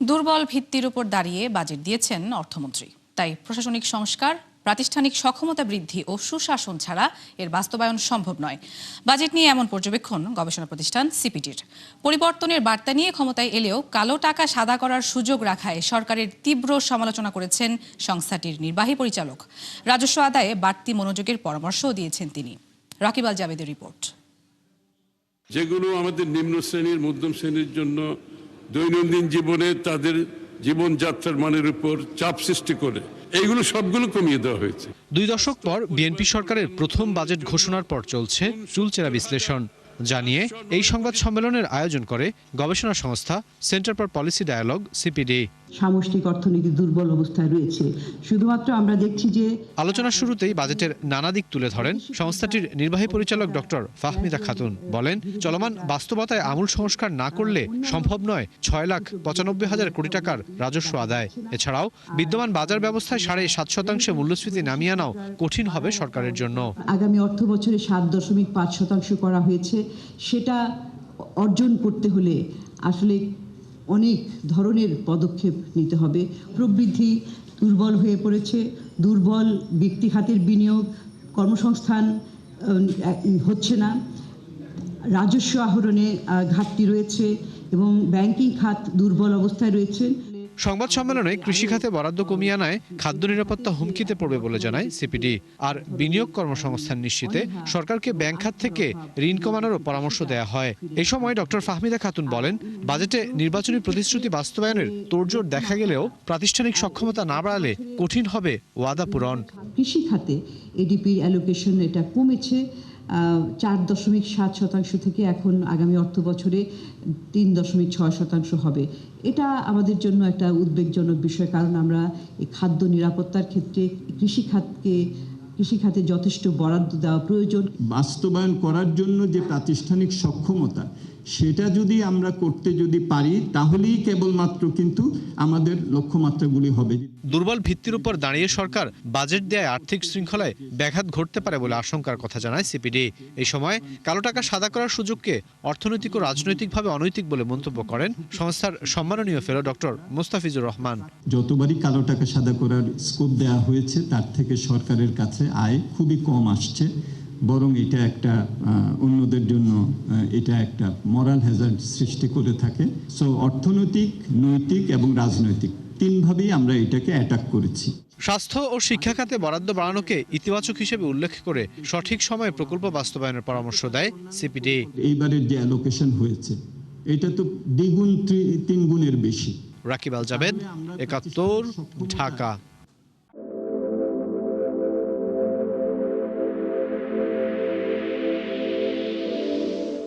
দুর্বল ভিত্তির উপর দাঁড়িয়ে বাজেট দিয়েছেন অর্থমন্ত্রী। তাই প্রশাসনিক সংস্কার, প্রাতিষ্ঠানিক সক্ষমতা বৃদ্ধি ও সুশাসন ছাড়া এর বাস্তবায়ন সম্ভব নয়। বাজেট নিয়ে এমন পর্যবেক্ষণ গবেষণা প্রতিষ্ঠান সিপিডির। পরিবর্তনের বার্তা নিয়ে ক্ষমতায় এলেও কালো টাকা সাদা করার সুযোগ রাখায় সরকারের তীব্র সমালোচনা করেছেন সংস্থাটির নির্বাহী পরিচালক। রাজস্ব আদায়ে বাড়তি মনোযোগের পরামর্শও দিয়েছেন তিনি। রাকিব আল জাবেদের রিপোর্ট। যেগুলো আমাদের নিম্ন শ্রেণীর, মধ্যম শ্রেণীর জন্য দৈনন্দিন জীবনে তাদের জীবনযাত্রার মানের উপর চাপ সৃষ্টি করে, এইগুলো সবগুলো কমিয়ে দেওয়া হয়েছে। 2 দশক পর বিএনপি সরকারের প্রথম বাজেট ঘোষণার পর চলছে চুলচেরা বিশ্লেষণ জানিয়ে এই সংবাদ সম্মেলনের আয়োজন করে গবেষণা সংস্থা centre for policy dialogue CPD. সামষ্টিক অর্থনীতি দুর্বল অবস্থায় রয়েছে। শুধুমাত্র আমরা দেখছি যে আলোচনার শুরুতেই বাজেটের নানা দিক তুলে ধরেন সংস্থাটির নির্বাহী পরিচালক ডক্টর ফাহমিদা খাতুন। বলেন, চলমান বাস্তবতায় আমূল সংস্কার না করলে সম্ভব নয় 6,95,000 কোটি টাকার রাজস্ব আদায়। এছাড়াও বিদ্যমান বাজার ব্যবস্থায় 7.5% মূল্যস্ফীতি নামিয়ে আনাও কঠিন হবে সরকারের জন্য। আগামী অর্থ বছরে 7.5% করা হয়েছে। সেটা অর্জন করতে হলে আসলে অনেক ধরনের পদক্ষেপ নিতে হবে। প্রবৃদ্ধি দুর্বল হয়ে পড়েছে, দুর্বল ব্যক্তি খাতের বিনিয়োগ, কর্মসংস্থান হচ্ছে না, রাজস্ব আহরণে ঘাটতি রয়েছে এবং ব্যাংকিং খাত দুর্বল অবস্থায় রয়েছে। সংবাদ সম্মেলনে কৃষি খাতে বরাদ্দ কমিয়ে আনায় খাদ্য নিরাপত্তা হুমকিতে পড়বে বলে জানায় সিপিডি। আর বিনিয়োগ কর্মসংস্থান নিশ্চিতে সরকারকে ব্যাংক খাত থেকে ঋণ কমানোরও পরামর্শ দেওয়া হয়। এই সময় ডক্টর ফাহমিদা খাতুন বলেন, বাজেটে নির্বাচনী প্রতিশ্রুতি বাস্তবায়নের তোড়জোড় দেখা গেলেও প্রাতিষ্ঠানিক সক্ষমতা না বাড়ালে কঠিন হবে ওয়াদা পূরণ। কৃষি খাতে এডিপির অ্যালোকেশন এটা কমেছে 4.7% থেকে এখন আগামী অর্থ বছরে 3.6% হবে। এটা আমাদের জন্য একটা উদ্বেগজনক বিষয়, কারণ আমরা এই খাদ্য নিরাপত্তার ক্ষেত্রে কৃষি খাতে যথেষ্ট বরাদ্দ দেওয়া প্রয়োজন। বাস্তবায়ন করার জন্য যে প্রাতিষ্ঠানিক সক্ষমতা, সেটা যদি আমরা করতে পারি, তাহলেই কেবলমাত্র কিন্তু আমাদের লক্ষ্যমাত্রাগুলি হবে। দুর্বল ভিত্তির উপর দাঁড়িয়ে সরকার বাজেট দেয় আর্থিক শৃঙ্খলায় ব্যাঘাত ঘটতে পারে বলে আশঙ্কার কথা জানায় সিপিডি। এই সময় কালো টাকা সাদা করার সুযোগকে অর্থনৈতিক ও রাজনৈতিকভাবে অনৈতিক বলে মন্তব্য করেন সংস্থার সম্মাননীয় ফেলো ডক্টর মোস্তাফিজুর রহমান। যতবারই কালো টাকা সাদা করার স্কোপ দেওয়া হয়েছে, তার থেকে সরকারের কাছে আয় খুবই কম আসছে, বরং এটা একটা অন্যদের জন্য এটা একটা মরাল হ্যাজার্ড সৃষ্টি করে থাকে। সো অর্থনৈতিক, নৈতিক এবং রাজনৈতিক তিনভাবেই আমরা এটাকে অ্যাটাক করেছি। স্বাস্থ্য ও শিক্ষা খাতে বরাদ্দ বাড়ানোকে ইতিবাচক হিসেবে উল্লেখ করে সঠিক সময়ে প্রকল্প বাস্তবায়নের পরামর্শ দেয় সিপিডি। এইবারের যে অ্যালোকেশন হয়েছে, এটা তো দ্বিগুণ 3 গুণের বেশি। রাকিব আল জাবেদ, 71, ঢাকা।